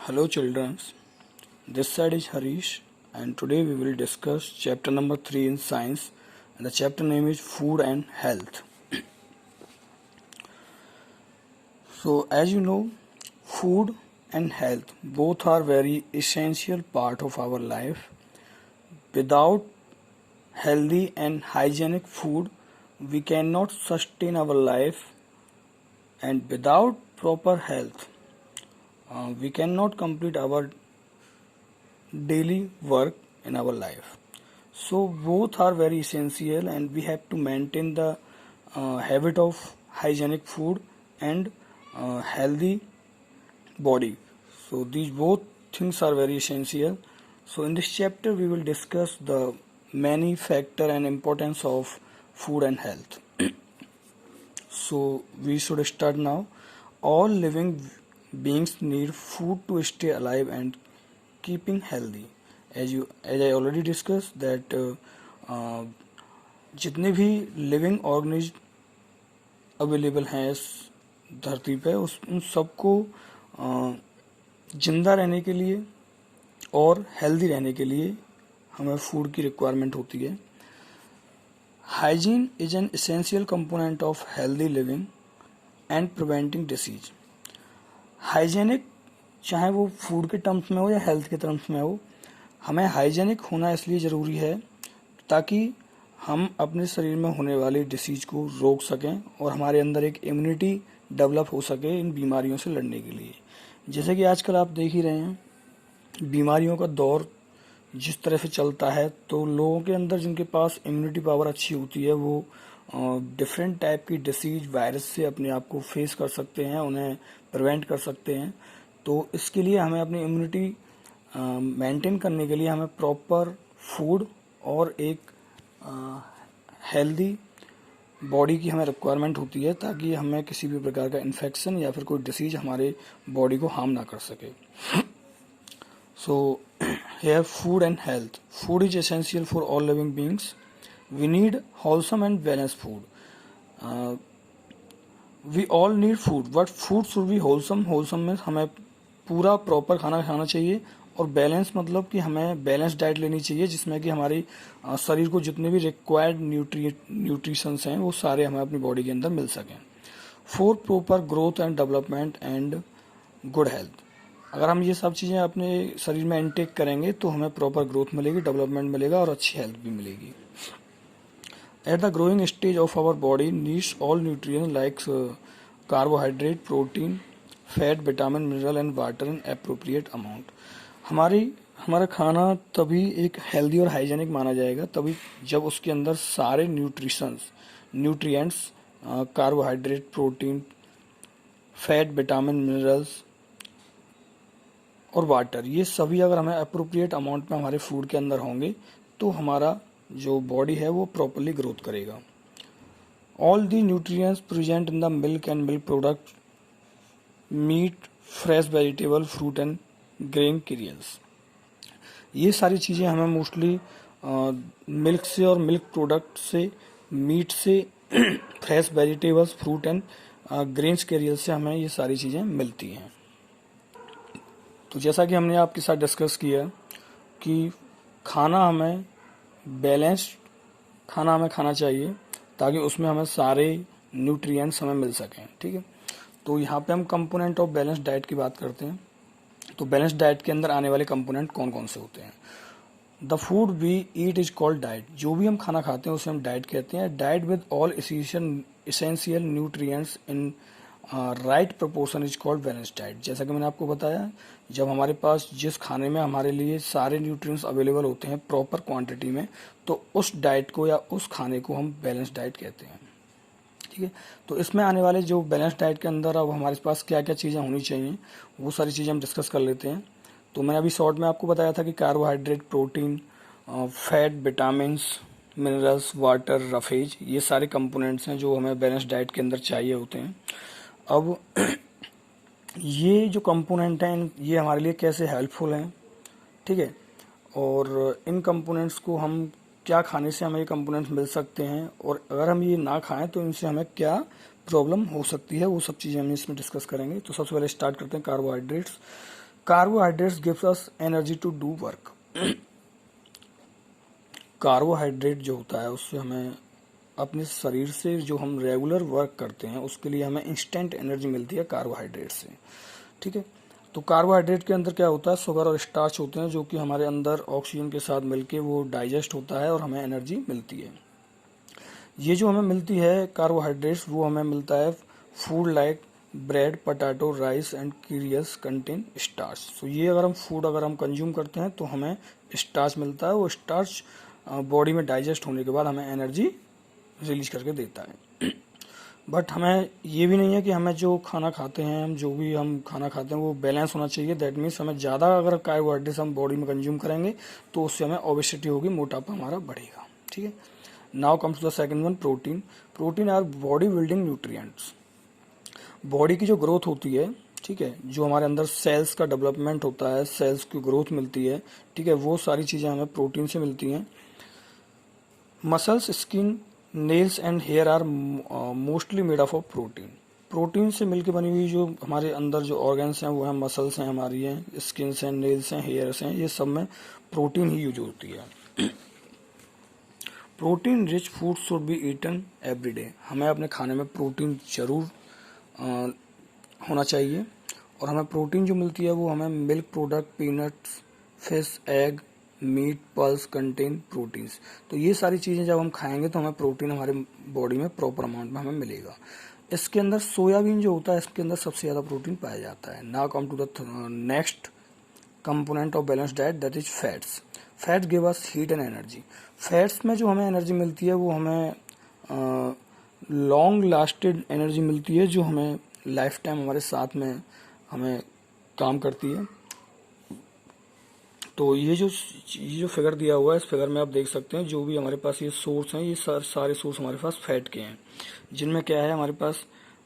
Hello children, this side is Harish and today we will discuss chapter number 3 in science and the chapter name is food and health. So as you know, food and health both are very essential part of our life. Without healthy and hygienic food, we cannot sustain our life, and without proper health, we cannot complete our daily work in our life. So both are very essential and we have to maintain the habit of hygienic food and healthy body. So these both things are very essential. So in this chapter we will discuss the many factor and importance of food and health. So we should start now. All living beings need food to stay alive and keeping healthy. As I already discussed that जितने भी living organism available हैं इस धरती पे उन सबको जिंदा रहने के लिए और हेल्दी रहने के लिए हमें फूड की रिक्वायरमेंट होती है. Hygiene is an essential component of healthy living and preventing disease. Hygienic चाहे वो फूड के टर्म्स में हो या हेल्थ के टर्म्स में हो, हमें हाइजेनिक होना इसलिए ज़रूरी है ताकि हम अपने शरीर में होने वाली डिसीज को रोक सकें और हमारे अंदर एक इम्यूनिटी डेवलप हो सके इन बीमारियों से लड़ने के लिए. जैसे कि आजकल आप देख ही रहे हैं बीमारियों का दौर जिस तरह से चलता है, तो लोगों के अंदर जिनके पास इम्यूनिटी पावर अच्छी होती है वो डिफरेंट टाइप की डिसीज वायरस से अपने आप को फेस कर सकते हैं, उन्हें प्रिवेंट कर सकते हैं. तो इसके लिए हमें अपनी इम्यूनिटी मेंटेन करने के लिए हमें प्रॉपर फूड और एक हेल्दी बॉडी की हमें रिक्वायरमेंट होती है ताकि हमें किसी भी प्रकार का इन्फेक्शन या फिर कोई डिसीज हमारे बॉडी को हार्म ना कर सके. सो here food and health. Food is essential for all living beings. We need wholesome and balanced food. We all need food, but food should be wholesome. Wholesome में हमें पूरा प्रॉपर खाना खाना चाहिए और बैलेंस मतलब कि हमें बैलेंस डाइट लेनी चाहिए जिसमें कि हमारी शरीर को जितने भी रिक्वायर्ड न्यूट्रिशंस हैं वो सारे हमें अपनी बॉडी के अंदर मिल सकें. For proper growth and development and good health. अगर हम ये सब चीज़ें अपने शरीर में इनटेक करेंगे तो हमें प्रॉपर ग्रोथ मिलेगी, डेवलपमेंट मिलेगा और अच्छी हेल्थ भी मिलेगी. At the growing stage of our body needs all nutrients like carbohydrate, protein, fat, vitamin, mineral and water in appropriate amount. हमारा खाना तभी एक हेल्दी और हाइजेनिक माना जाएगा तभी जब उसके अंदर सारे nutrients carbohydrate, protein, fat, vitamin, minerals और वाटर ये सभी अगर हमें अप्रोप्रिएट अमाउंट में हमारे फूड के अंदर होंगे तो हमारा जो बॉडी है वो प्रॉपरली ग्रोथ करेगा. All the nutrients present in the milk and milk product, meat, fresh vegetable, fruit and grain cereals. ये सारी चीज़ें हमें मोस्टली मिल्क से और मिल्क प्रोडक्ट से, मीट से, fresh vegetables, fruit and grain cereals से हमें ये सारी चीज़ें मिलती हैं. तो जैसा कि हमने आपके साथ डिस्कस किया कि खाना हमें बैलेंस्ड खाना हमें खाना चाहिए ताकि उसमें हमें सारे न्यूट्रिएंट्स हमें मिल सकें. ठीक है, तो यहाँ पे हम कंपोनेंट ऑफ बैलेंस डाइट की बात करते हैं. तो बैलेंस डाइट के अंदर आने वाले कंपोनेंट कौन कौन से होते हैं. The food we eat is called diet. जो भी हम खाना खाते हैं उसे हम डाइट कहते हैं. Diet with all essential nutrients in right proportion is called balance diet. जैसा कि मैंने आपको बताया, जब हमारे पास जिस खाने में हमारे लिए सारे न्यूट्रिएंट्स अवेलेबल होते हैं प्रॉपर क्वांटिटी में, तो उस डाइट को या उस खाने को हम बैलेंस डाइट कहते हैं. ठीक है, तो इसमें आने वाले जो बैलेंस डाइट के अंदर अब हमारे पास क्या क्या चीज़ें होनी चाहिए वो सारी चीज़ें हम डिस्कस कर लेते हैं. तो मैंने अभी शॉर्ट में आपको बताया था कि carbohydrate, protein, fat, vitamin, minerals, water, roughage ये सारे कंपोनेंट्स हैं जो हमें बैलेंस डाइट के अंदर चाहिए होते हैं. अब ये जो कंपोनेंट हैं ये हमारे लिए कैसे हेल्पफुल हैं. ठीक है, और इन कंपोनेंट्स को हम क्या खाने से हमें ये कंपोनेंट्स मिल सकते हैं और अगर हम ये ना खाएं तो इनसे हमें क्या प्रॉब्लम हो सकती है, वो सब चीज़ें हम इसमें डिस्कस करेंगे. तो सबसे पहले स्टार्ट करते हैं carbohydrates. Carbohydrates gives us energy to do work. Carbohydrate जो होता है उससे हमें अपने शरीर से जो हम रेगुलर वर्क करते हैं उसके लिए हमें इंस्टेंट एनर्जी मिलती है कार्बोहाइड्रेट से। ठीक है, तो कार्बोहाइड्रेट के अंदर क्या होता है, शुगर और स्टार्च होते हैं जो कि हमारे अंदर ऑक्सीजन के साथ मिलके वो डाइजेस्ट होता है और हमें एनर्जी मिलती है। ये जो हमें मिलती है कार्बोहाइड्रेट्स वो हमें मिलता है food like bread, potato, rice and cereals contain starch. तो ये अगर हम फूड अगर हम कंज्यूम करते हैं तो हमें स्टार्च मिलता है। वो स्टार्च बॉडी में डाइजेस्ट होने के बाद हमें एनर्जी रिलीज करके देता है। बट हमें ये भी नहीं है कि हमें जो खाना खाते हैं, हम जो भी हम खाना खाते हैं वो बैलेंस होना चाहिए। दैट मीन्स हमें ज़्यादा अगर कार्बोहाइड्रेट्स हम बॉडी में कंज्यूम करेंगे तो उससे हमें ओबेसिटी होगी, मोटापा हमारा बढ़ेगा। ठीक है, now comes to the second one, protein. Protein are body building nutrients. Body की जो ग्रोथ होती है, ठीक है, जो हमारे अंदर सेल्स का डेवलपमेंट होता है, सेल्स की ग्रोथ मिलती है, ठीक है, वो सारी चीज़ें हमें प्रोटीन से मिलती हैं। Muscles, skin, nails and hair are mostly made of protein. Protein से मिलकर बनी हुई जो हमारे अंदर जो ऑर्गन्स हैं वो हैं, मसल्स हैं हमारी हैं, स्किन हैं, नेल्स हैं, हेयर्स हैं, ये सब में प्रोटीन ही यूज होती है। Protein rich food should be eaten every day. हमें अपने खाने में प्रोटीन जरूर होना चाहिए। और हमें प्रोटीन जो मिलती है वो हमें milk product, peanuts, fish, egg, meat, pulse contain proteins. तो ये सारी चीज़ें जब हम खाएंगे तो हमें प्रोटीन हमारे बॉडी में प्रॉपर अमाउंट में हमें मिलेगा। इसके अंदर सोयाबीन जो होता है इसके अंदर सबसे ज़्यादा प्रोटीन पाया जाता है। Now come to the next component of balance diet, that is fats. Fats give us heat and energy. Fats में जो हमें एनर्जी मिलती है वो हमें लॉन्ग लास्टेड एनर्जी मिलती है जो हमें लाइफ टाइम हमारे साथ में हमें काम करती है। तो ये जो फिगर दिया हुआ है इस फिगर में आप देख सकते हैं जो भी हमारे पास ये सोर्स हैं, ये सारे सोर्स हमारे पास फैट के हैं, जिनमें क्या है हमारे पास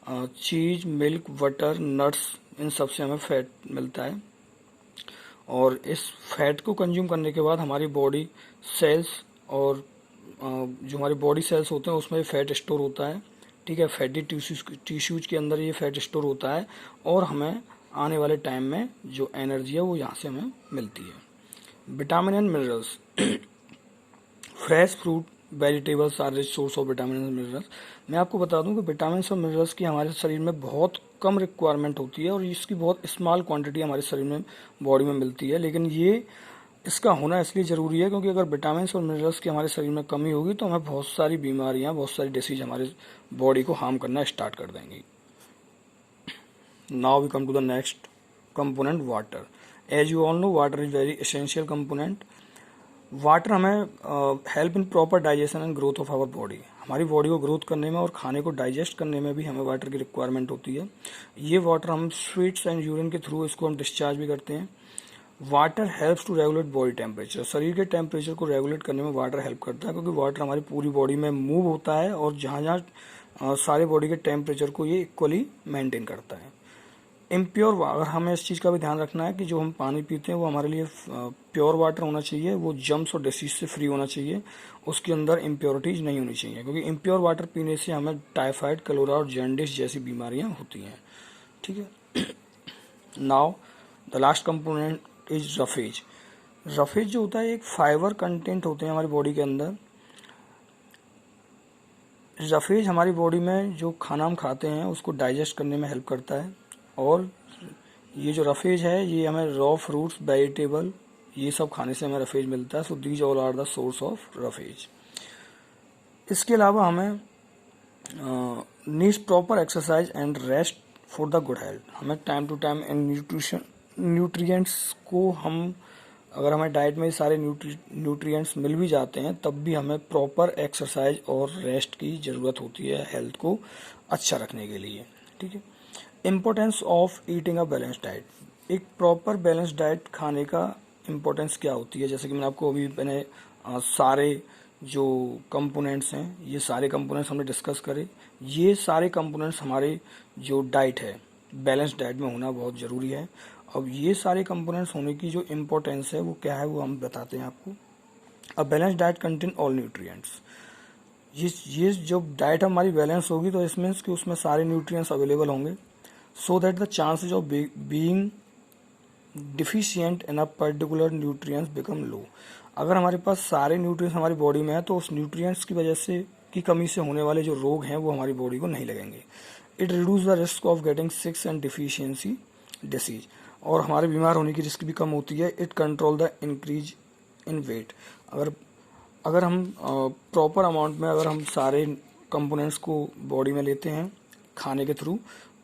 चीज, मिल्क, बटर, नट्स, इन सब से हमें फैट मिलता है। और इस फैट को कंज्यूम करने के बाद हमारी बॉडी सेल्स और जो हमारे बॉडी सेल्स होते हैं उसमें फैट स्टोर होता है। ठीक है, फैटी टिश्यूज के अंदर ये फैट स्टोर होता है और हमें आने वाले टाइम में जो एनर्जी है वो यहाँ से हमें मिलती है। Vitamin and minerals. Fresh fruit, vegetables are rich source of vitamin and minerals. मैं आपको बता दूं कि विटामिन और मिनरल्स की हमारे शरीर में बहुत कम रिक्वायरमेंट होती है और इसकी बहुत स्मॉल क्वांटिटी हमारे शरीर में बॉडी में मिलती है। लेकिन ये इसका होना इसलिए ज़रूरी है क्योंकि अगर विटामिन और मिनरल्स की हमारे शरीर में कमी होगी तो हमें बहुत सारी बीमारियां, बहुत सारी डिसीज हमारे बॉडी को हार्म करना स्टार्ट कर देंगी। Now we come to the next component, water. As you all know water is very essential component. Water हमें help in proper digestion and growth of our body. हमारी body को growth करने में और खाने को डाइजेस्ट करने में भी हमें वाटर की रिक्वायरमेंट होती है। ये वाटर हम स्वीट्स एंड यूरिन के थ्रू इसको हम डिस्चार्ज भी करते हैं। Water helps to regulate body temperature. शरीर के टेम्परेचर को रेगुलेट करने में वाटर हेल्प करता है क्योंकि वाटर हमारी पूरी बॉडी में मूव होता है और जहाँ जहाँ सारे बॉडी के टेम्परेचर को ये इक्वली मेंटेन करता है। इम्प्योर, अगर हमें इस चीज़ का भी ध्यान रखना है कि जो हम पानी पीते हैं वो हमारे लिए प्योर वाटर होना चाहिए, वो जम्स और डिसीज से फ्री होना चाहिए, उसके अंदर इम्प्योरिटीज नहीं होनी चाहिए क्योंकि इम्प्योर वाटर पीने से हमें टाइफाइड, कलोरा और जॉन्डिस जैसी बीमारियां होती हैं। ठीक है, now the last component is roughage. Roughage जो होता है एक फाइबर कंटेंट होते हैं हमारी बॉडी के अंदर। रफेज हमारी बॉडी में जो खाना हम खाते हैं उसको डाइजेस्ट करने में हेल्प करता है और ये जो रफेज है ये हमें रॉ फ्रूट्स, वेजिटेबल, ये सब खाने से हमें रफेज मिलता है। So these all are the source of roughage. इसके अलावा हमें needs proper exercise and rest for the good health. हमें टाइम टू टाइम न्यूट्रिएंट्स को हम अगर हमें डाइट में सारे न्यूट्रिएंट्स मिल भी जाते हैं तब भी हमें प्रॉपर एक्सरसाइज और रेस्ट की ज़रूरत होती है हेल्थ को अच्छा रखने के लिए। ठीक है, importance of eating a balance diet. एक प्रॉपर बैलेंस डाइट खाने का इम्पोर्टेंस क्या होती है, जैसे कि मैंने सारे जो कंपोनेंट्स हैं ये सारे कंपोनेंट्स हमने डिस्कस करे। ये सारे कंपोनेंट्स हमारे जो डाइट है, बैलेंस डाइट में होना बहुत ज़रूरी है। अब ये सारे कंपोनेंट्स होने की जो इम्पोर्टेंस है वो क्या है वो हम बताते हैं आपको। A balance diet contain all nutrients. ये जो डाइट हमारी बैलेंस होगी तो इस मीन्स कि उसमें सारे न्यूट्रिएंट्स अवेलेबल होंगे, so that the chances of being deficient in a particular nutrients become low. अगर हमारे पास सारे न्यूट्रिएंट्स हमारी बॉडी में है तो उस न्यूट्रिएंट्स की वजह से की कमी से होने वाले जो रोग हैं वो हमारी बॉडी को नहीं लगेंगे। It reduce the risk of getting six and deficiency disease, और हमारे बीमार होने की रिस्क भी कम होती है। It control the increase in weight. अगर अगर हम प्रॉपर अमाउंट में अगर हम सारे कंपोनेंट्स को बॉडी में लेते हैं खाने के थ्रू,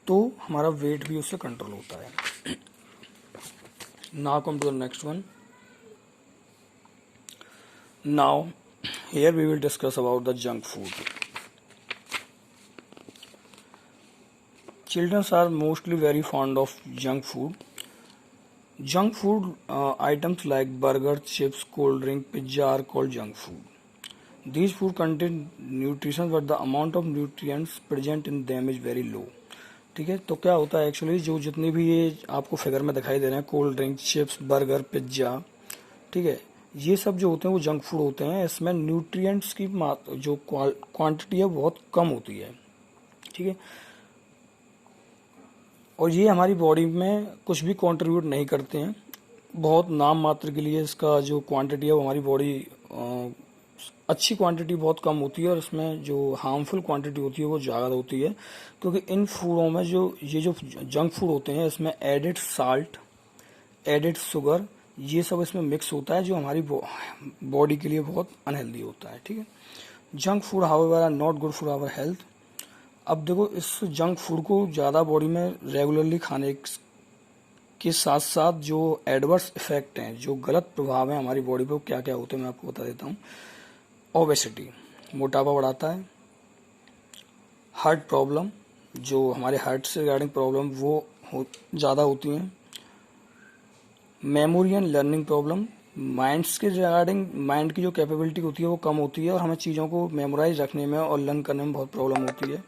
तो हमारा वेट भी उससे कंट्रोल होता है। Now come to the next one. Now here we will discuss about the junk food. Children are mostly very fond of junk food. Junk food items like burgers, chips, cold drink, pizza are called junk food. These food contain nutrition but the amount of nutrients present in them is very low. ठीक है, तो क्या होता है actually जो जितने भी ये आपको फिगर में दिखाई दे रहे हैं, cold drink, chips, burger, pizza, ठीक है, ये सब जो होते हैं वो जंक फूड होते हैं। इसमें न्यूट्रिएंट्स की जो क्वांटिटी है बहुत कम होती है। ठीक है, और ये हमारी बॉडी में कुछ भी कंट्रीब्यूट नहीं करते हैं। बहुत नाम मात्र के लिए इसका जो क्वांटिटी है वो हमारी बॉडी अच्छी क्वांटिटी बहुत कम होती है, और इसमें जो हार्मफुल क्वांटिटी होती है वो ज़्यादा होती है। क्योंकि इन फूडों में जो जंक फूड होते हैं इसमें एडिड साल्ट, एडिड शुगर, ये सब इसमें मिक्स होता है जो हमारी बॉडी के लिए बहुत अनहेल्दी होता है। ठीक है, junk food however are not good for our health. अब देखो, इस जंक फूड को ज़्यादा बॉडी में रेगुलरली खाने के साथ साथ जो एडवर्स इफेक्ट हैं, जो गलत प्रभाव हैं हमारी बॉडी पे, क्या क्या होते हैं मैं आपको बता देता हूँ। ओबेसिटी, मोटापा बढ़ाता है। हार्ट प्रॉब्लम, जो हमारे हार्ट से रिगार्डिंग प्रॉब्लम वो ज़्यादा होती हैं। Memory and learning problem, minds के रिगार्डिंग माइंड की जो कैपेबिलिटी होती है वो कम होती है, और हमें चीज़ों को मेमोराइज रखने में और लर्न करने में बहुत प्रॉब्लम होती है।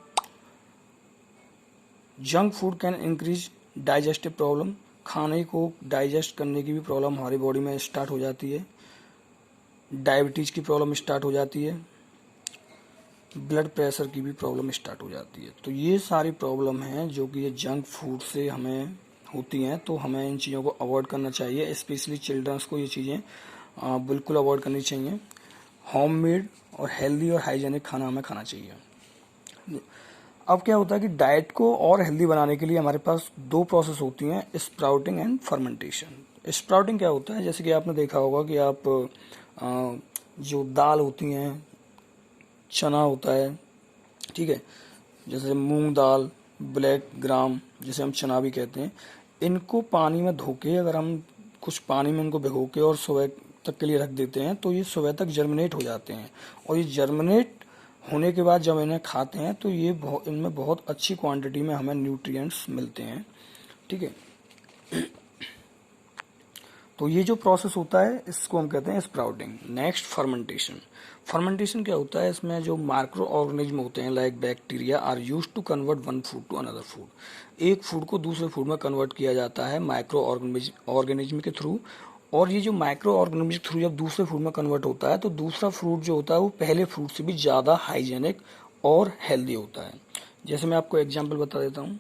Junk food can increase digestive problem, खाने को डाइजेस्ट करने की भी प्रॉब्लम हमारी बॉडी में स्टार्ट हो जाती है। डायबिटीज़ की प्रॉब्लम स्टार्ट हो जाती है। ब्लड प्रेशर की भी प्रॉब्लम स्टार्ट हो जाती है। तो ये सारी प्रॉब्लम हैं जो कि ये जंक फूड से हमें होती हैं, तो हमें इन चीज़ों को अवॉइड करना चाहिए। स्पेशली चिल्ड्रंस को ये चीज़ें बिल्कुल अवॉइड करनी चाहिए। होममेड और हेल्दी और हाइजेनिक खाना हमें खाना चाहिए। अब क्या होता है कि डाइट को और हेल्दी बनाने के लिए हमारे पास दो प्रोसेस होती हैं, स्प्राउटिंग एंड फर्मेंटेशन। स्प्राउटिंग क्या होता है, जैसे कि आपने देखा होगा कि आप जो दाल होती हैं, चना होता है, ठीक है, जैसे मूंग दाल, ब्लैक ग्राम जिसे हम चना भी कहते हैं, इनको पानी में धो के अगर हम कुछ पानी में इनको भिगो के और सुबह तक के लिए रख देते हैं तो ये सुबह तक जर्मिनेट हो जाते हैं। और ये जर्मिनेट होने के बाद जब इन्हें खाते हैं तो ये इनमें बहुत अच्छी क्वांटिटी में हमें न्यूट्रिएंट्स मिलते हैं। ठीक है, तो ये जो प्रोसेस होता है इसको हम कहते हैं स्प्राउटिंग। Next, fermentation. फर्मेंटेशन क्या होता है, इसमें जो माइक्रो ऑर्गेनिज्म होते हैं like bacteria are used to convert one food to another food. एक फूड को दूसरे फूड में कन्वर्ट किया जाता है माइक्रो ऑर्गेनिज्म के थ्रू। और ये जो माइक्रो ऑर्गेनिज्म के थ्रू जब दूसरे फूड में कन्वर्ट होता है तो दूसरा फ्रूट जो होता है वो पहले फ्रूट से भी ज़्यादा हाइजेनिक और हेल्दी होता है। जैसे मैं आपको एग्जाम्पल बता देता हूँ,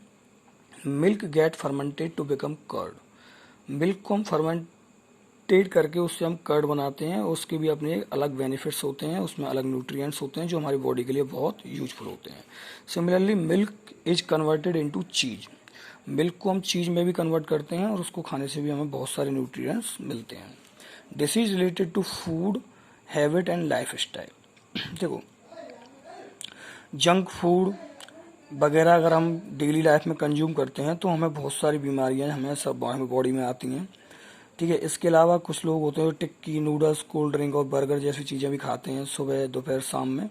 milk get fermented to become curd. Milk को हम फर्मेंटेड करके उससे हम कर्ड बनाते हैं, उसके भी अपने अलग बेनिफिट्स होते हैं, उसमें अलग न्यूट्रिएंट्स होते हैं जो हमारी बॉडी के लिए बहुत यूजफुल होते हैं। Similarly milk is converted into चीज। मिल्क को हम चीज में भी कन्वर्ट करते हैं और उसको खाने से भी हमें बहुत सारे न्यूट्रिएंट्स मिलते हैं। This is related to food habit and life style. देखो, जंक फूड वगैरह अगर हम डेली लाइफ में कंज्यूम करते हैं तो हमें बहुत सारी बीमारियां हमें सब बॉडी में आती हैं। ठीक है, इसके अलावा कुछ लोग होते हैं टिक्की, नूडल्स, कोल्ड ड्रिंक और बर्गर जैसी चीज़ें भी खाते हैं सुबह, दोपहर, शाम में।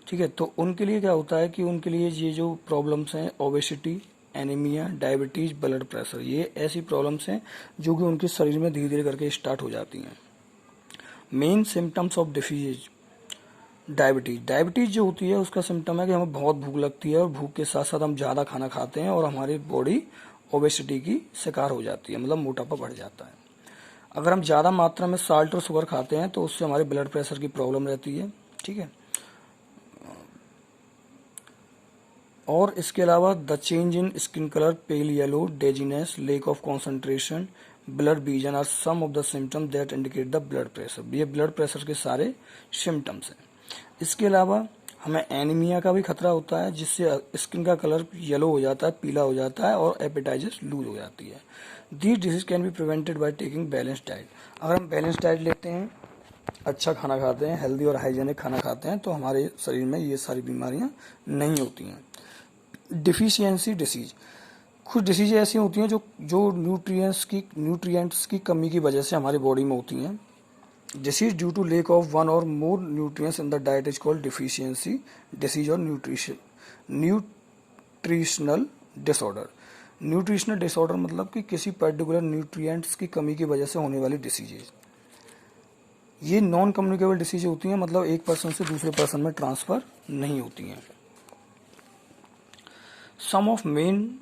ठीक है, तो उनके लिए क्या होता है कि उनके लिए ये जो प्रॉब्लम्स हैं, obesity, anaemia, diabetes, blood pressure, ये ऐसी प्रॉब्लम्स हैं जो कि उनके शरीर में धीरे धीरे करके स्टार्ट हो जाती हैं। Main symptoms of disease, diabetes जो होती है उसका सिम्टम है कि हमें बहुत भूख लगती है और भूख के साथ साथ हम ज़्यादा खाना खाते हैं और हमारी बॉडी ओबेसिटी की शिकार हो जाती है, मतलब मोटापा बढ़ जाता है। अगर हम ज़्यादा मात्रा में साल्ट और शुगर खाते हैं तो उससे हमारे ब्लड प्रेशर की प्रॉब्लम रहती है। ठीक है, और इसके अलावा the change in skin colour, pale yellow, dizziness, lack of concentration, blood vision are some of the symptoms that indicate the blood pressure. ये ब्लड प्रेशर के सारे सिम्टम्स हैं। इसके अलावा हमें एनीमिया का भी खतरा होता है, जिससे स्किन का कलर येलो हो जाता है, पीला हो जाता है और एपेटाइटिस लूज हो जाती है। These disease can be prevented by taking balance diet. अगर हम बैलेंस डाइट लेते हैं, अच्छा खाना खाते हैं, हेल्दी और हाइजेनिक खाना खाते हैं, तो हमारे शरीर में ये सारी बीमारियां नहीं होती हैं। डिफिशियंसी डिसीज, कुछ डिसीज ऐसी होती हैं जो न्यूट्रिएंट्स की कमी की वजह से हमारी बॉडी में होती हैं। Disease due to lack of one or more nutrients in the diet is called deficiency disease और न्यूट्रिशनल डिसऑर्डर। न्यूट्रिशनल डिसऑर्डर मतलब कि किसी पर्टिकुलर न्यूट्रिएंट्स की कमी की वजह से होने वाली डिसीजेज। ये नॉन कम्युनिकेबल डिसीज होती हैं, मतलब एक पर्सन से दूसरे पर्सन में ट्रांसफर नहीं होती हैं। Some of main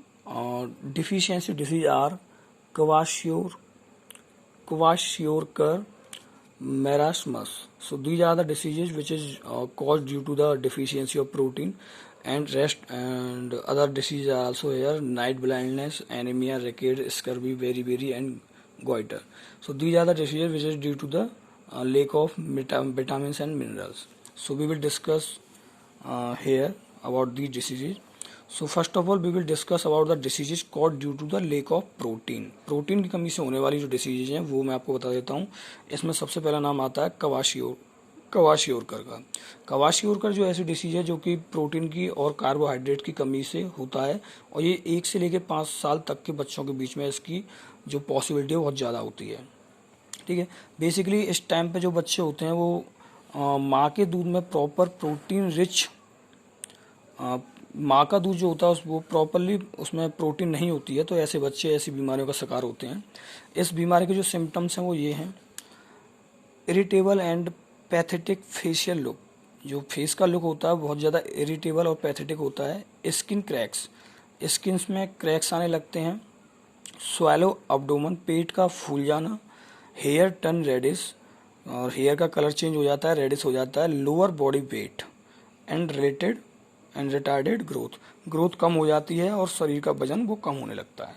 deficiency disease are kwashiorkor, marasmus. So these are the diseases which is caused due to the deficiency of protein, and rest and other diseases are also here: night blindness, anemia, rickets, scurvy, beriberi, and goiter. So these are the diseases which is due to the lack of vitamins and minerals. So we will discuss here about these diseases. So first of all we will discuss about the diseases cause due to the lack of protein. Protein की कमी से होने वाली जो diseases हैं वो मैं आपको बता देता हूँ। इसमें सबसे पहला नाम आता है कवाशियोरकर का। कवाशियोरकर जो ऐसी डिसीज है जो कि प्रोटीन की और कार्बोहाइड्रेट की कमी से होता है, और ये 1 से लेकर 5 साल तक के बच्चों के बीच में इसकी जो पॉसिबिलिटी है बहुत ज़्यादा होती है। ठीक है, बेसिकली इस टाइम पे जो बच्चे होते हैं वो माँ के दूध में प्रॉपर प्रोटीन रिच माँ का दूध जो होता है वो प्रॉपरली उसमें प्रोटीन नहीं होती है, तो ऐसे बच्चे ऐसी बीमारियों का शिकार होते हैं। इस बीमारी के जो सिम्टम्स हैं वो ये हैं: irritable and pathetic facial look, जो फेस का लुक होता है बहुत ज़्यादा इरिटेबल और पैथेटिक होता है। स्किन क्रैक्स, स्किन में क्रैक्स आने लगते हैं। स्वैलो अब्डोमन, पेट का फूल जाना। हेयर टर्न रेडिश, और हेयर का कलर चेंज हो जाता है, रेडिश हो जाता है। Lower body weight and retarded growth कम हो जाती है और शरीर का वजन वो कम होने लगता है।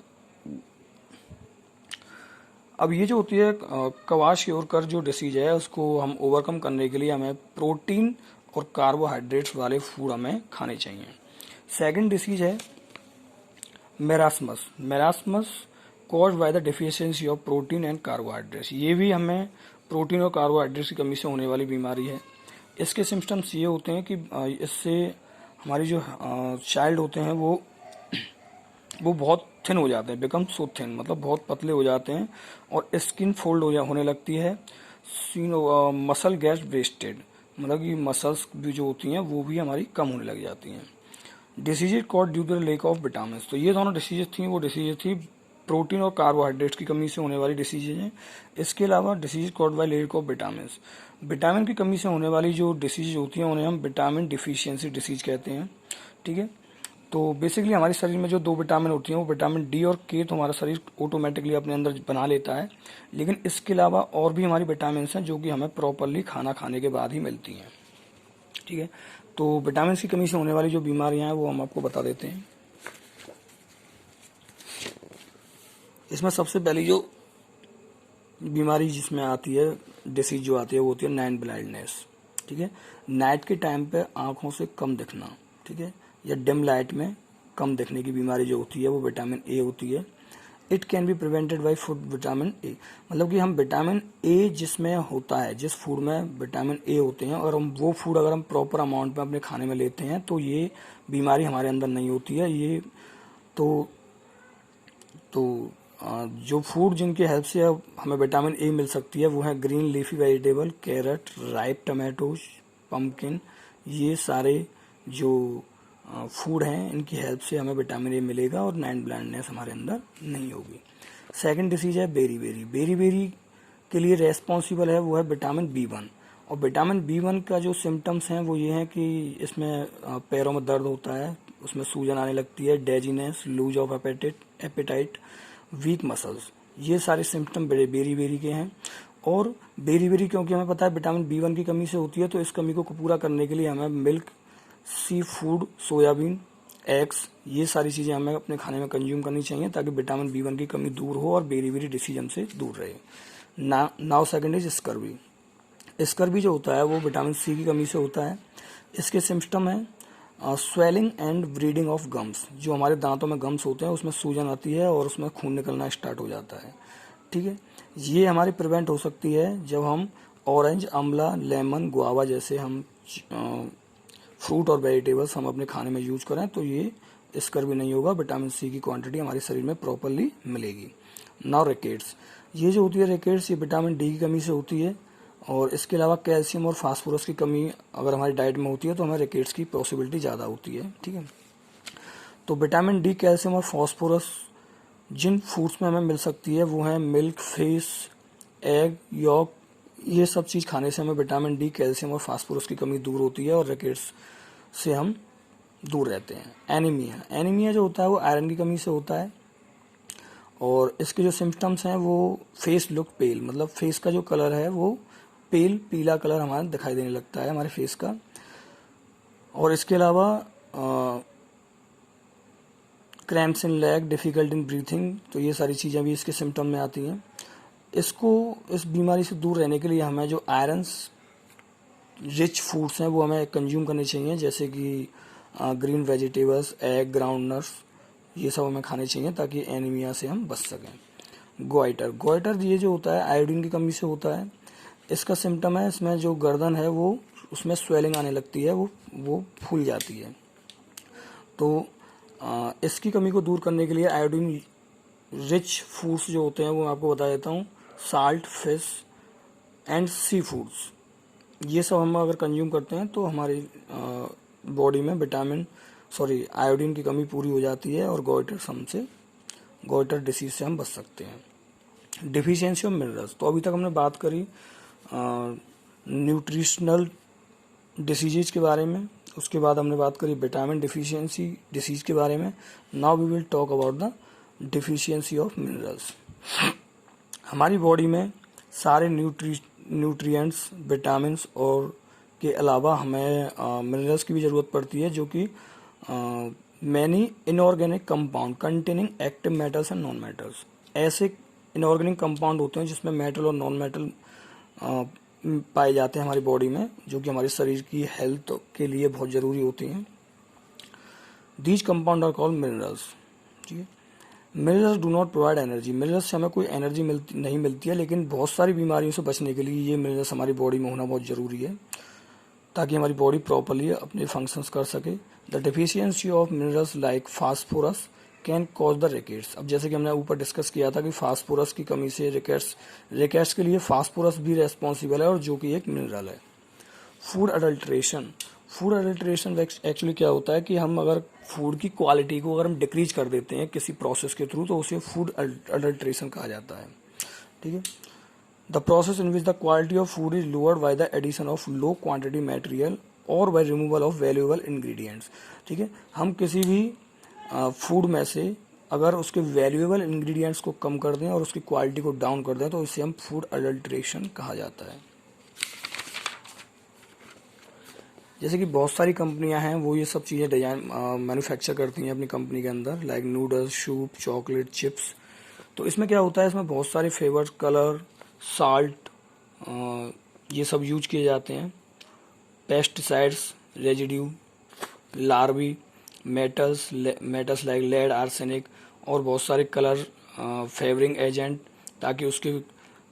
अब ये जो होती है क्वाशियोरकर जो डिसीज है, उसको हम ओवरकम करने के लिए हमें प्रोटीन और कार्बोहाइड्रेट्स वाले फूड हमें खाने चाहिए। सेकंड डिसीज है marasmus cause by the deficiency of protein and carbohydrates. ये भी हमें प्रोटीन और कार्बोहाइड्रेट्स की कमी से होने वाली बीमारी है। इसके सिम्टम्स ये होते हैं कि इससे हमारी जो चाइल्ड होते हैं वो बहुत थिन हो जाते हैं, बिकम सो थिन, मतलब बहुत पतले हो जाते हैं, और स्किन फोल्ड होने लगती है। मसल गैस ब्रेस्टेड, मतलब कि मसल्स भी जो होती हैं वो भी हमारी कम होने लग जाती हैं। Diseases cause due to the lack of vitamin. तो ये दोनों डिसीजेज थी, वो डिसीजेज थी प्रोटीन और कार्बोहाइड्रेट्स की कमी से होने वाली डिसीजेज हैं। इसके अलावा disease cause by lake of vitamin, vitamin की कमी से होने वाली जो डिसीज होती हैं उन्हें हम विटामिन डिफिशियंसी डिसीज कहते हैं। ठीक है, तो बेसिकली हमारे शरीर में जो 2 विटामिन होती हैं वो विटामिन डी और के तो हमारा शरीर ऑटोमेटिकली अपने अंदर बना लेता है, लेकिन इसके अलावा और भी हमारी विटामिन हैं जो कि हमें प्रॉपरली खाना खाने के बाद ही मिलती हैं। ठीक है, तो विटामिन की कमी से होने वाली जो बीमारियां हैं वो हम आपको बता देते हैं। इसमें सबसे पहली जो बीमारी जिसमें आती है, डिसीज जो आती है वो होती है नाइट ब्लाइंडनेस। ठीक है, नाइट के टाइम पे आंखों से कम दिखना, ठीक है, या डिम लाइट में कम दिखने की बीमारी जो होती है वो विटामिन ए होती है। It can be prevented by food vitamin A, मतलब कि हम विटामिन ए जिसमें होता है, जिस फूड में विटामिन ए होते हैं, और हम वो फूड अगर हम प्रॉपर अमाउंट में अपने खाने में लेते हैं तो ये बीमारी हमारे अंदर नहीं होती है। ये तो जो फूड जिनके हेल्प से हमें विटामिन ए मिल सकती है वो है green leafy vegetable, carrot, ripe tomatoes, pumpkin. ये सारे जो फूड हैं इनकी हेल्प से हमें विटामिन ए मिलेगा और नाइट ब्लाइंडनेस हमारे अंदर नहीं होगी। सेकंड डिसीज है बेरीबेरी के लिए रेस्पॉन्सिबल है वो है विटामिन B1, और विटामिन B1 का जो सिम्टम्स हैं वो ये हैं कि इसमें पैरों में दर्द होता है, उसमें सूजन आने लगती है, dizziness, loss of appetite, weak muscles. ये सारे सिम्टम बेरीबेरी के हैं। और बेरीबेरी क्योंकि हमें पता है विटामिन B1 की कमी से होती है, तो इस कमी को पूरा करने के लिए हमें milk, sea food, soybean, eggs, ये सारी चीज़ें हमें अपने खाने में कंज्यूम करनी चाहिए ताकि विटामिन बी1 की कमी दूर हो और बेरी बेरी डिसीज हमसे दूर रहे। Now second is scurvy. Scurvy जो होता है वो विटामिन सी की कमी से होता है। इसके सिम्टम है swelling and bleeding of gums. जो हमारे दांतों में गम्स होते हैं उसमें सूजन आती है और उसमें खून निकलना स्टार्ट हो जाता है। ठीक है, ये हमारी प्रिवेंट हो सकती है जब हम ऑरेंज, अमला, लेमन, गुआवा जैसे हम फ्रूट और वेजिटेबल्स हम अपने खाने में यूज करें तो ये स्कर्वी नहीं होगा, विटामिन सी की क्वांटिटी हमारे शरीर में प्रॉपरली मिलेगी। नाउ रिकेट्स, ये जो होती है रिकेट्स, ये विटामिन डी की कमी से होती है और इसके अलावा कैल्शियम और फास्फोरस की कमी अगर हमारी डाइट में होती है तो हमें रिकेट्स की पॉसिबिलिटी ज़्यादा होती है। ठीक है, तो विटामिन डी, कैल्शियम और फास्फोरस जिन फूड्स में हमें मिल सकती है वो है मिल्क, फिश, एग, यॉक। ये सब चीज़ खाने से हमें विटामिन डी, कैल्शियम और फास्फोरस की कमी दूर होती है और रिकेट्स से हम दूर रहते हैं। एनीमिया, एनीमिया जो होता है वो आयरन की कमी से होता है और इसके जो सिम्टम्स हैं वो फेस लुक पेल, मतलब फेस का जो कलर है वो पेल पीला कलर हमारा दिखाई देने लगता है हमारे फेस का। और इसके अलावा cramps in leg, difficult in breathing, तो ये सारी चीज़ें भी इसके सिम्टम में आती हैं। इस बीमारी से दूर रहने के लिए हमें जो आयरन्स रिच फूड्स हैं वो हमें कंज्यूम करने चाहिए, जैसे कि green vegetables, egg, ground nuts, ये सब हमें खाने चाहिए ताकि एनीमिया से हम बच सकें। गोइटर, गोइटर ये जो होता है आयोडीन की कमी से होता है। इसका सिम्टम है इसमें जो गर्दन है वो उसमें स्वेलिंग आने लगती है, वो फूल जाती है। तो इसकी कमी को दूर करने के लिए आयोडीन रिच फूड्स जो होते हैं वो मैं आपको बता देता हूँ। Salt, fish and sea foods, ये सब हम अगर कंज्यूम करते हैं तो हमारी बॉडी में आयोडीन की कमी पूरी हो जाती है और गोइटर डिसीज से हम बच सकते हैं। डिफिशियंसी ऑफ मिनरल्स, तो अभी तक हमने बात करी न्यूट्रिशनल डिसीजेज के बारे में, उसके बाद हमने बात करी विटामिन डिफिशियंसी डिसीज के बारे में। Now we will talk about the deficiency of minerals. हमारी बॉडी में सारे न्यूट्रिएंट्स, विटामिन्स और के अलावा हमें मिनरल्स की भी ज़रूरत पड़ती है, जो कि many inorganic compound containing active metals and non metals, ऐसे इनऑर्गेनिक कंपाउंड होते हैं जिसमें मेटल और नॉन मेटल पाए जाते हैं हमारी बॉडी में, जो कि हमारे शरीर की हेल्थ के लिए बहुत ज़रूरी होती हैं। These compound are called minerals. ठीक है, minerals do not provide energy, minerals से हमें कोई एनर्जी नहीं मिलती है, लेकिन बहुत सारी बीमारियों से बचने के लिए ये मिनरल्स हमारी बॉडी में होना बहुत ज़रूरी है ताकि हमारी बॉडी प्रॉपरली अपने फंक्शंस कर सके। The deficiency of minerals like phosphorus can cause the rickets. अब जैसे कि हमने ऊपर डिस्कस किया था कि फास्फोरस की कमी से रिकेट्स के लिए फास्फोरस भी रेस्पॉन्सिबल है और जो कि एक मिनरल है। Food adulteration, food adulteration actually क्या होता है कि हम अगर फूड की क्वालिटी को अगर हम डिक्रीज कर देते हैं किसी प्रोसेस के थ्रू तो उसे फूड अडल्ट्रेशन कहा जाता है। ठीक है, the process in which the quality of food is lowered by the addition of low quantity material और by removal of valuable ingredients. ठीक है, हम किसी भी फूड में से अगर उसके वैल्यूएबल इंग्रेडिएंट्स को कम कर दें और उसकी क्वालिटी को डाउन कर दें तो इसे हम फूड अडल्ट्रेशन कहा जाता है। जैसे कि बहुत सारी कंपनियां हैं वो ये सब चीज़ें डिजाइन मैन्युफैक्चर करती हैं अपनी कंपनी के अंदर, like noodles, soup, chocolate, chips. तो इसमें क्या होता है, इसमें बहुत सारे फ्लेवर्स, कलर, साल्ट, ये सब यूज किए जाते हैं। Pesticides, residue, larvae, metals like lead, arsenic और बहुत सारे कलर फेवरिंग एजेंट ताकि उसके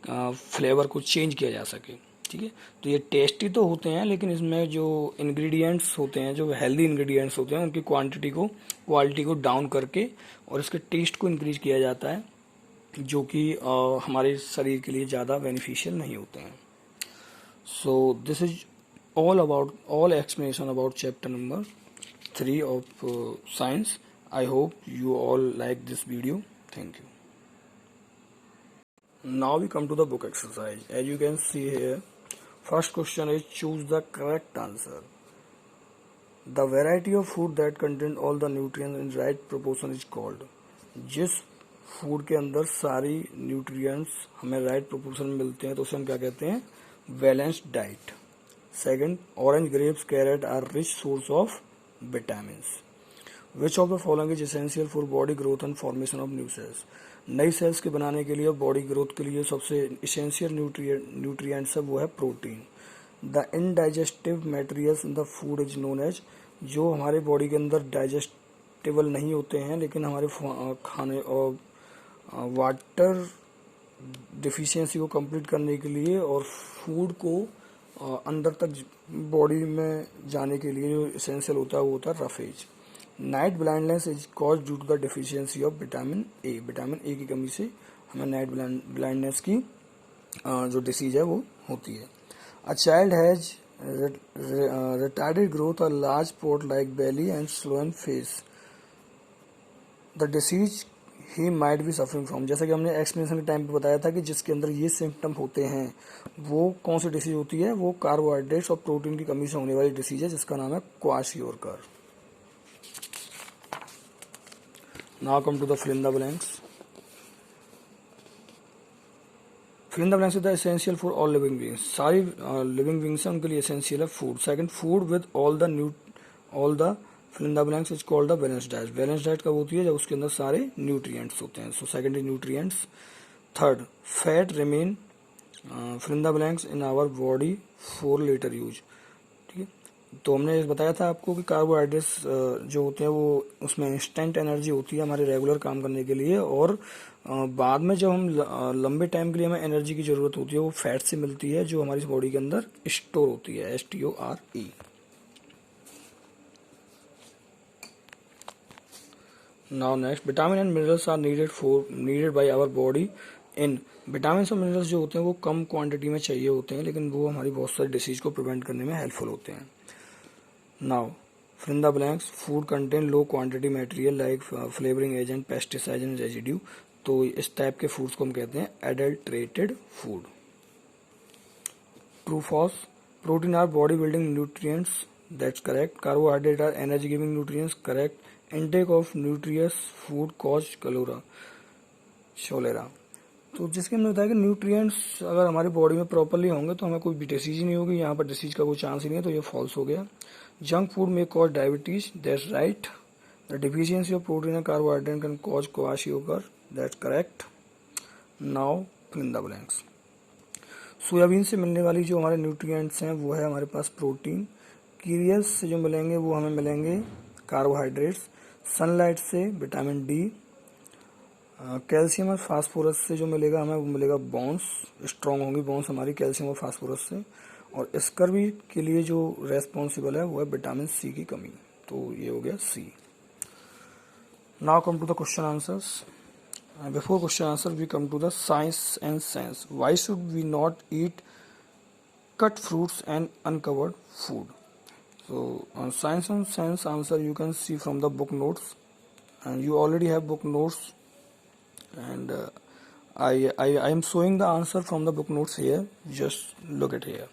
फ्लेवर को चेंज किया जा सके। ठीक है, तो ये टेस्टी तो होते हैं लेकिन इसमें जो इंग्रेडिएंट्स होते हैं, जो हेल्दी इंग्रेडिएंट्स होते हैं, उनकी क्वालिटी को डाउन करके और इसके टेस्ट को इंक्रीज किया जाता है, जो कि हमारे शरीर के लिए ज़्यादा बेनिफिशियल नहीं होते हैं। सो this is all explanation about chapter number 3 of science. I hope you all like this video. Thank you. Now we come to the book exercise. As you can see here, first question is choose the correct answer. The variety of food that contain all the nutrients in right proportion is called. जिस food के अंदर सारी nutrients हमें right proportion में मिलते हैं तो उसे हम क्या कहते हैं, balanced diet. Second, orange, grapes, carrot are rich source of vitamins. Which of the following is essential for body growth and formation of new cells. नई सेल्स के बनाने के लिए और बॉडी ग्रोथ के लिए सबसे इसेंशियल न्यूट्रिएंट्स है वो है protein. The indigestive materials in the food is known as, जो हमारे बॉडी के अंदर डाइजेस्टेबल नहीं होते हैं लेकिन हमारे खाने और वाटर डिफिशियंसी को कंप्लीट करने के लिए और फूड को अंदर तक बॉडी में जाने के लिए जो एसेंशियल होता है वो होता है roughage. Night blindness is cause due to the deficiency of vitamin A. Vitamin A की कमी से हमें नाइट ब्लाइंडनेस की जो डिसीज है वो होती है। A child has retarded growth, a large pot like belly and swollen face. The disease he might be suffering from, जैसा कि हमने एक्सप्लेनेशन के टाइम पे बताया था कि जिसके अंदर ये सिम्टम होते हैं वो कौन सी डिसीज होती है, वो कार्बोहाइड्रेट्स और प्रोटीन की कमी से होने वाली डिसीज है जिसका नाम है kwashiorkor. Now come to the fill in the blanks. Fill in the blanks is the essential for all living beings. सारी लिविंग बींग्स हैं उनके लिए एसेंशियल है food. Second, food with all the fill in the blanks is called the balance diet. Balance diet कब होती है, जब उसके अंदर सारे न्यूट्रिएंट्स होते हैं। So second is nutrients. Third, fat remain fill in the blanks in our body for later use. ठीक है, तो हमने बताया था आपको कि कार्बोहाइड्रेट्स जो होते हैं वो उसमें इंस्टेंट एनर्जी होती है हमारे रेगुलर काम करने के लिए, और बाद में जब हम लंबे टाइम के लिए हमें एनर्जी की जरूरत होती है वो फैट से मिलती है जो हमारी बॉडी के अंदर स्टोर होती है, STORE। Now next, vitamin and minerals are needed by our body in. Vitamin और मिनरल्स जो होते हैं वो कम क्वांटिटी में चाहिए होते हैं लेकिन वो हमारी बहुत सारी डिसीज को प्रिवेंट करने में हेल्पफुल होते हैं। Now fill in the blanks, food contain low quantity material like flavoring agent, pesticides and residue। तो इस टाइप के फूड्स को हम कहते हैं adulterated food. True false, protein are body building nutrients, that's correct. Carbohydrate are energy giving nutrients, correct. Intake of nutritious food cause cholera. तो जिसके हमने बताया कि न्यूट्रिएंट्स अगर हमारी बॉडी में प्रॉपरली होंगे तो हमें कोई भी डिसीज ही नहीं होगी, यहाँ पर डिसीज का कोई चांस ही नहीं है, तो ये फॉल्स हो गया। Junk food may cause diabetes, that's right. The deficiency of protein and carbohydrate can cause kwashiorkor, that's correct. Now fill in the blanks. Soyabean से मिलने वाली जो हमारे न्यूट्रिएंट्स हैं वो है हमारे पास प्रोटीन। कीरियस से जो मिलेंगे वो हमें मिलेंगे कार्बोहाइड्रेट्स। सनलाइट से विटामिन डी। कैल्शियम और फास्फोरस से जो मिलेगा हमें वो मिलेगा बोन्स, स्ट्रांग होंगी बोन्स हमारी कैल्शियम और फास्फोरस से। और स्कर्वी के लिए जो रेस्पॉन्सिबल है वो है विटामिन सी की कमी, तो ये हो गया C. Now come to the question answers. Before question answer we come to the science and sense. Why should we not eat cut fruits and uncovered food? So on science and sense answer you can see from the book notes, and you already have book notes, and I am showing the answer from the book notes here. Just look at here.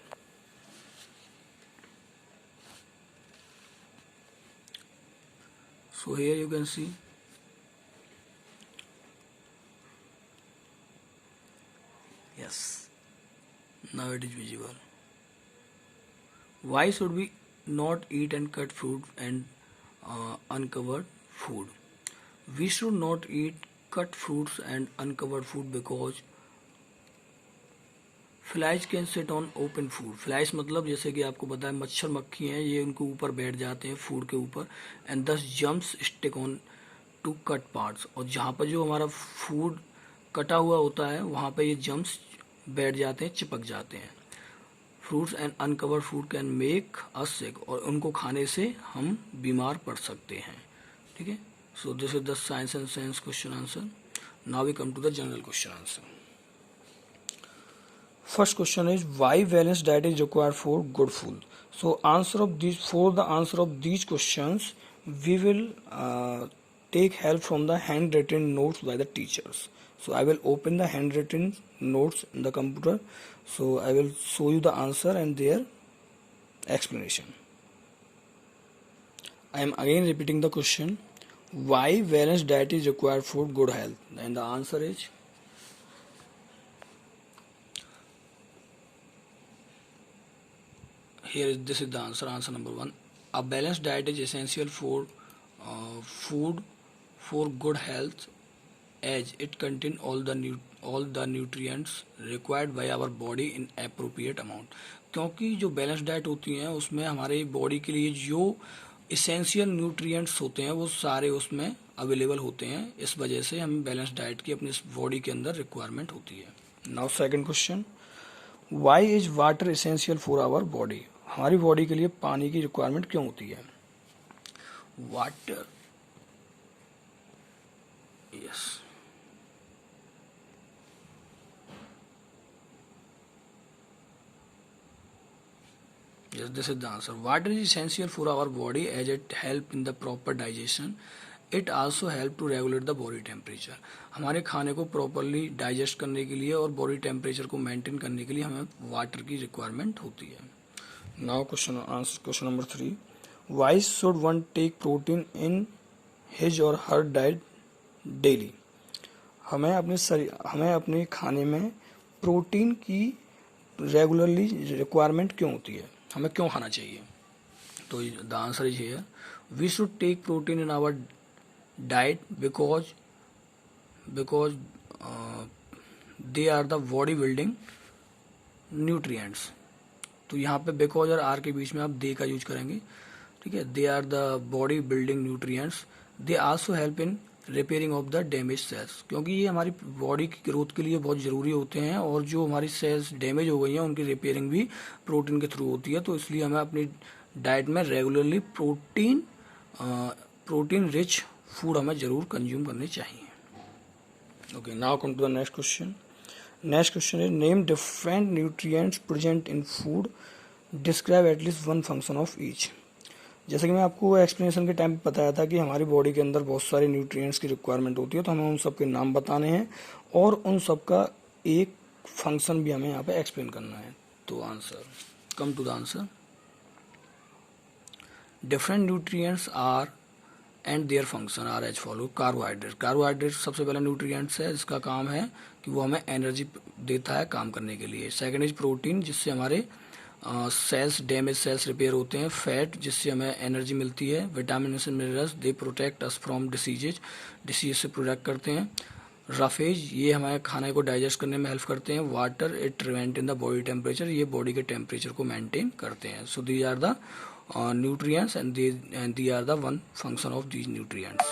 So here you can see yes, now it is visible. Why should we not eat and cut fruit and uncovered food? We should not eat cut fruits and uncovered food because flies can sit on open food. Flies मतलब जैसे कि आपको पता है मच्छर मक्खी हैं, ये उनके ऊपर बैठ जाते हैं फूड के ऊपर, and thus jumps stick on to cut parts. और जहाँ पर जो हमारा फूड कटा हुआ होता है वहाँ पर ये जम्प्स बैठ जाते हैं, चिपक जाते हैं। Fruits and uncovered food can make us sick, और उनको खाने से हम बीमार पड़ सकते हैं। ठीक है, so this is the science and sense question answer. Now we come to the general question answer. First question is why balance diet is required for good food. So answer of this, for the answer of these questions we will take help from the handwritten notes by the teachers. So I will open the handwritten notes in the computer. So I will show you the answer and their explanation. I am again repeating the question. Why balanced diet is required for good health? And the answer is here is, this is the answer. Answer number 1. A balanced diet is essential for food for good health as it contain all the nutrients required by our body in appropriate amount। क्योंकि जो balance diet होती है उसमें हमारे body के लिए जो essential nutrients होते हैं वो सारे उसमें अवेलेबल होते हैं, इस वजह से हमें बैलेंस डाइट की अपनी बॉडी के अंदर रिक्वायरमेंट होती है। Now second question, why is water essential for our body? हमारी बॉडी के लिए पानी की रिक्वायरमेंट क्यों होती है? Water, yes, yes, this is the answer. Water is essential for our body as it help in the proper digestion. It also help to regulate the body temperature. हमारे खाने को प्रॉपरली डाइजेस्ट करने के लिए और बॉडी टेम्परेचर को maintain करने के लिए हमें वाटर की रिक्वायरमेंट होती है। Now question number 3, why should one take protein in his और हर डाइट डेली? हमें अपने खाने में प्रोटीन की रेगुलरली रिक्वायरमेंट क्यों होती है, हमें क्यों खाना चाहिए? तो the answer is here, we should take protein in our diet because they are the body building nutrients. तो यहाँ पे बिकॉज और आर के बीच में आप दे का यूज करेंगे, ठीक है। They are the body building nutrients, they also help in repairing of the damage cells, क्योंकि ये हमारी बॉडी की ग्रोथ के लिए बहुत ज़रूरी होते हैं और जो हमारी सेल्स डैमेज हो गई हैं उनकी रिपेयरिंग भी प्रोटीन के थ्रू होती है। तो इसलिए हमें अपनी डाइट में रेगुलरली प्रोटीन रिच फूड हमें ज़रूर कंज्यूम करने चाहिए। Okay, now come to the next question. Next question is name different nutrients present in food, describe at least one function of each. जैसे कि मैं आपको एक्सप्लेनेशन के टाइम पे बताया था कि हमारी बॉडी के अंदर बहुत सारे न्यूट्रिएंट्स की रिक्वायरमेंट होती है, तो हमें उन सब के नाम बताने हैं और उन सब का एक फंक्शन भी हमें यहाँ पे एक्सप्लेन करना है। तो answer, come to the answer, different nutrients are and their function are as follow. Carbohydrate सबसे पहला न्यूट्रिएंट्स है, जिसका काम है कि वो हमें एनर्जी देता है काम करने के लिए। सेकंड इज प्रोटीन, जिससे हमारे सेल्स डैमेज सेल्स रिपेयर होते हैं। फैट, जिससे हमें एनर्जी मिलती है। Vitamin and minerals, they protect us from disease से प्रोटेक्ट करते हैं। रफेज, ये हमारे खाने को डाइजेस्ट करने में हेल्प करते हैं। Water, it prevent in the body temperature, ये बॉडी के टेम्परेचर को मेंटेन करते हैं। So these are the nutrients and they are the one function of these nutrients.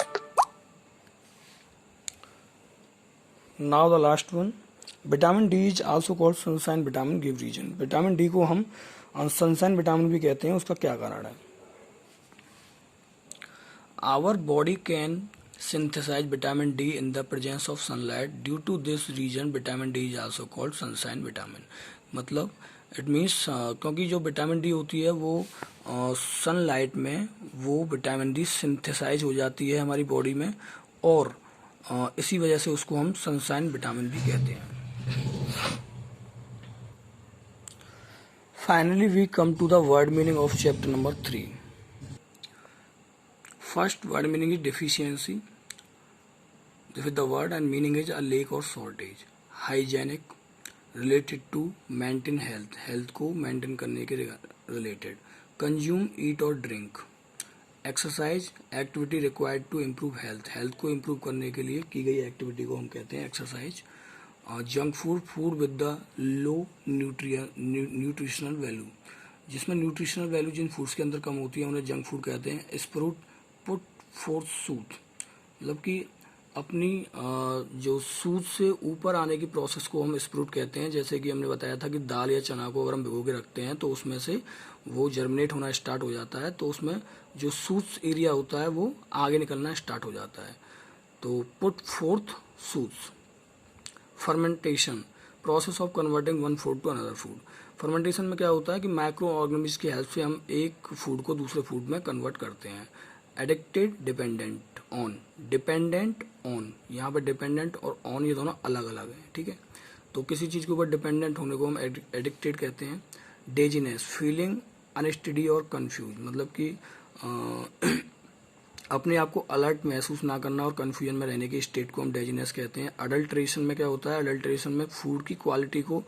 Now the last one, vitamin D is also called sunshine vitamin, give reason। Vitamin D को हम sunshine vitamin भी कहते हैं, उसका क्या कारण है? Our body can synthesize vitamin D in the presence of sunlight, due to this reason vitamin D is also called sunshine vitamin। मतलब इट मीन्स क्योंकि जो विटामिन डी होती है वो सनलाइट में वो विटामिन डी सिंथेसाइज हो जाती है हमारी बॉडी में, और इसी वजह से उसको हम सनशाइन विटामिन भी कहते हैं। Finally we come to the word meaning of chapter number 3। First word meaning is deficiency, this is the word and meaning is a lack or shortage. Hygienic, related to maintain health, health को maintain करने के related. Consume, eat or drink. Exercise, activity required to improve health, health को improve करने के लिए की गई activity को हम कहते हैं exercise. Junk food, food with the low nutritional value, जिसमें न्यूट्रिशनल वैल्यू जिन फूड्स के अंदर कम होती है उन्हें जंक फूड कहते हैं। स्प्रूट, पुट फोर्थ सूथ, मतलब कि अपनी जो सूद से ऊपर आने की प्रोसेस को हम स्प्रूट कहते हैं। जैसे कि हमने बताया था कि दाल या चना को अगर हम भिगो के रखते हैं तो उसमें से वो जर्मिनेट होना स्टार्ट हो जाता है, तो उसमें जो सूट्स एरिया होता है वो आगे निकलना स्टार्ट हो जाता है। तो put forth shoots. Fermentation, process of converting one food to another food. Fermentation में क्या होता है कि माइक्रो ऑर्गेनिज्म की हेल्प से हम एक फूड को दूसरे फूड में कन्वर्ट करते हैं। Addicted, dependent on, dependent on, यहाँ पर डिपेंडेंट और ऑन ये दोनों अलग अलग हैं, ठीक है। तो किसी चीज़ के ऊपर डिपेंडेंट होने को हम एडिक्टेड कहते हैं। डेजीनेस, फीलिंग अनस्टडी और कंफ्यूज, मतलब कि अपने आप को अलर्ट महसूस ना करना और कंफ्यूजन में रहने की स्टेट को हम डेजीनेस कहते हैं। अडल्ट्रेशन में क्या होता है? अडल्ट्रेशन में फूड की क्वालिटी को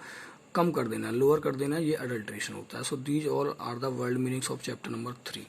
कम कर देना, लोअर कर देना, ये अडल्ट्रेशन होता है। So these all are the word meanings of chapter number 3।